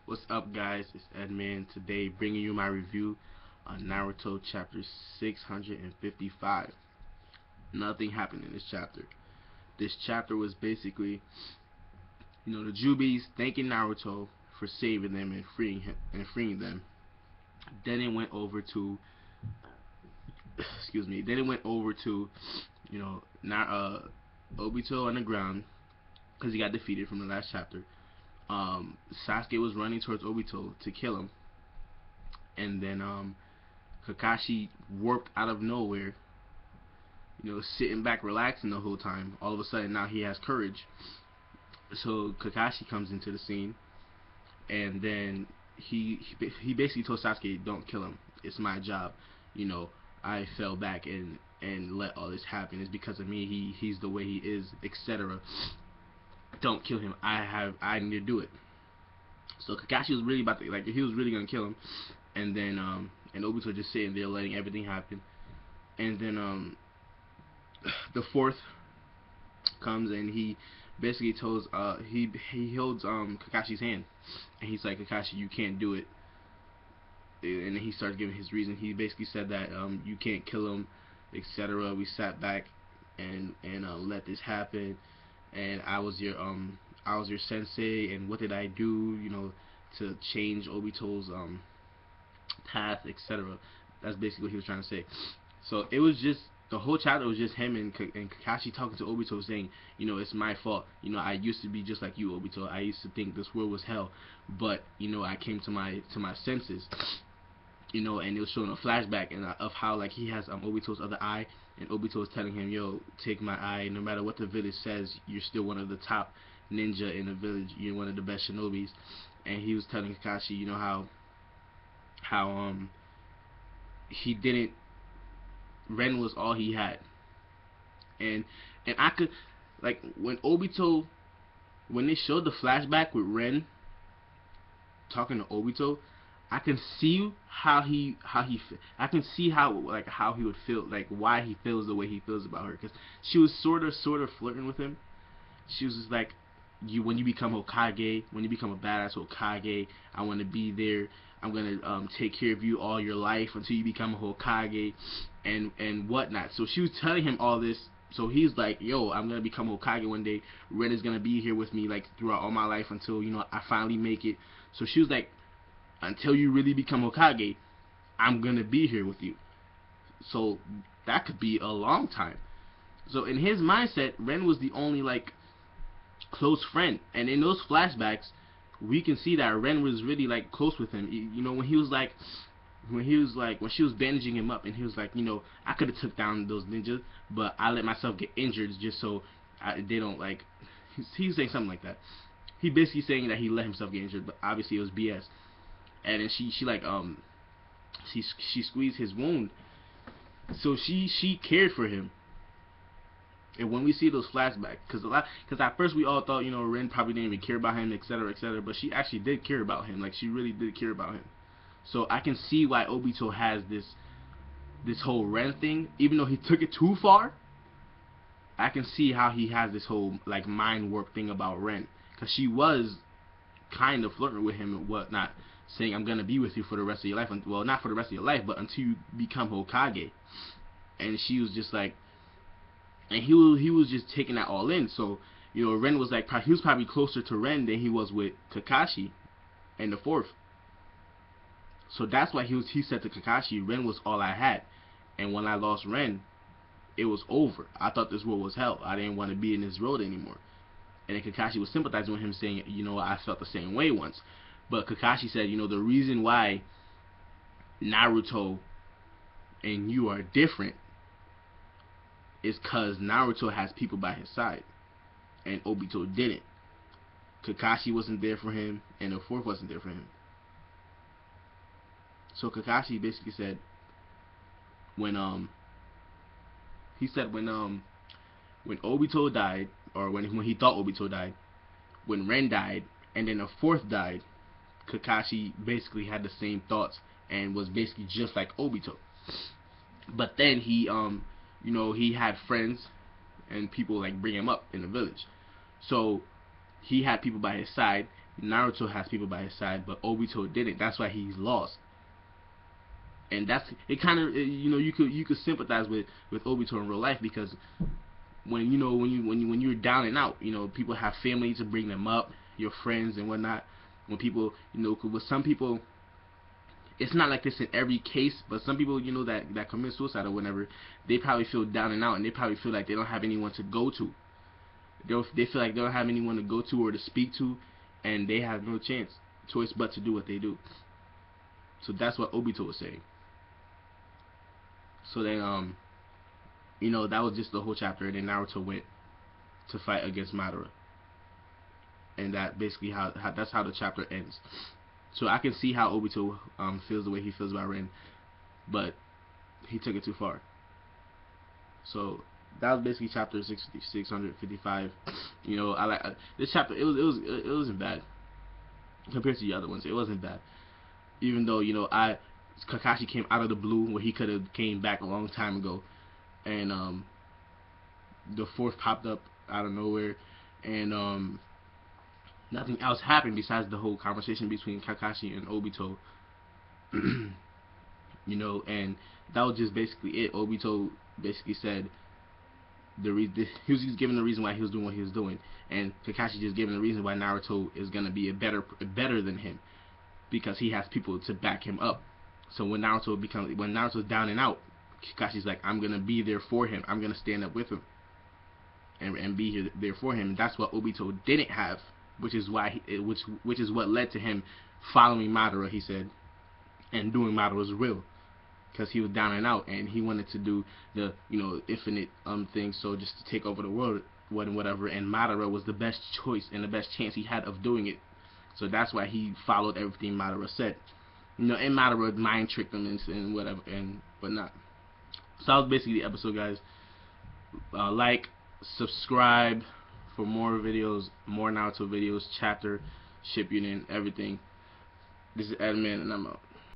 What's up, guys? It's Edman. Today, bringing you my review on Naruto chapter 655. Nothing happened in this chapter. This chapter was basically, the Jubies thanking Naruto for saving them and freeing them. Then it went over to, Then it went over to, Obito on the ground because he got defeated from the last chapter. Sasuke was running towards Obito to kill him, and then Kakashi warped out of nowhere, sitting back relaxing the whole time. All of a sudden now he has courage, so Kakashi comes into the scene, and then he basically told Sasuke, don't kill him, it's my job, I fell back and let all this happen, it's because of me, he's the way he is, etc. Don't kill him. I need to do it. So Kakashi was really about to, he was really gonna kill him, and then and Obito just sitting there letting everything happen, and then the fourth comes and he basically tells he holds Kakashi's hand, and he's like, Kakashi, you can't do it, and then he starts giving his reason. He basically said that you can't kill him, etc. We sat back and let this happen. And I was your sensei, and what did I do, to change Obito's path, etc. That's basically what he was trying to say. So it was just, the whole chapter was just him and Kakashi talking to Obito, saying, it's my fault. I used to be just like you, Obito. I used to think this world was hell, but I came to my senses. And it was showing a flashback of how he has Obito's other eye, and Obito was telling him, yo, take my eye, no matter what the village says, you're still one of the top ninja in the village, you're one of the best shinobis. And he was telling Kakashi, how he didn't, Ren was all he had. And I could, when Obito, when they showed the flashback with Ren talking to Obito, I can see how I can see how he would feel, why he feels the way he feels about her, because she was sort of flirting with him. She was just like, when you become Hokage, when you become a badass Hokage, I want to be there. I'm gonna take care of you all your life until you become a Hokage, and whatnot. So she was telling him all this. So he's like, yo, I'm gonna become Hokage one day. Ren is gonna be here with me throughout all my life until I finally make it. So she was like, until you really become Hokage, I'm gonna be here with you. So that could be a long time. So in his mindset, Ren was the only close friend, and in those flashbacks, we can see that Ren was really close with him. When she was bandaging him up, and he was like, I could have took down those ninjas, but I let myself get injured just so they don't he was saying something like that. He basically saying that he let himself get injured, but obviously it was BS. And then she squeezed his wound, so she cared for him. And when we see those flashbacks, because at first we all thought Ren probably didn't even care about him, etc., but she actually did care about him. She really did care about him. So I can see why Obito has this whole Ren thing, even though he took it too far. I can see how he has this whole mind warp thing about Ren, because she was kind of flirting with him and whatnot, saying, I'm gonna be with you for the rest of your life. Well, not for the rest of your life, but until you become Hokage. And she was just and he was just taking that all in. So Ren was he was probably closer to Ren than he was with Kakashi and the fourth. So that's why he said to Kakashi, Ren was all I had, and when I lost Ren, it was over. I thought this world was hell. I didn't want to be in this world anymore. And then Kakashi was sympathizing with him, saying, I felt the same way once. But Kakashi said, the reason why Naruto and you are different is because Naruto has people by his side, and Obito didn't. Kakashi wasn't there for him, and the fourth wasn't there for him. So Kakashi basically said, when Obito died, or when he thought Obito died, when Ren died, and then the fourth died, Kakashi basically had the same thoughts and was basically just like Obito. But then he he had friends and people bring him up in the village. So he had people by his side, Naruto has people by his side, but Obito didn't. That's why he's lost. And that's it. Kind of, you know, you could sympathize with Obito in real life, because when you're down and out, you know, people have family to bring them up, your friends and whatnot. When people, you know, with some people, it's not like this in every case, but some people, you know, that commit suicide or whatever, they probably feel down and out, and they probably feel like they don't have anyone to go to. They feel like they don't have anyone to go to or to speak to, and they have no choice but to do what they do. So that's what Obito was saying. So then, you know, that was just the whole chapter, and then Naruto went to fight against Madara, and that basically that's how the chapter ends. So I can see how Obito feels the way he feels about Rin, but he took it too far. So that was basically chapter 655. You know, I like this chapter. It wasn't bad compared to the other ones. It wasn't bad, even though, you know, Kakashi came out of the blue where he could have came back a long time ago, and the fourth popped up out of nowhere, and nothing else happened besides the whole conversation between Kakashi and Obito. You know, and that was just basically it. Obito basically said he was just giving the reason why he was doing what he was doing, and Kakashi just giving the reason why Naruto is gonna be better than him, because he has people to back him up. So when Naruto's down and out, Kakashi's like, I'm gonna be there for him. I'm gonna stand up with him and be there for him. And that's what Obito didn't have, which is why which is what led to him following Madara, he said, and doing Madara's will, because he was down and out, and he wanted to do the, you know, infinite thing, so just to take over the world, whatever. And Madara was the best choice and the best chance he had of doing it. So that's why he followed everything Madara said. You know, and Madara mind tricked him and whatever and whatnot. So that was basically the episode, guys. Like, subscribe for more videos, more Naruto videos, chapter, ship union, everything. This is Admin, and I'm out.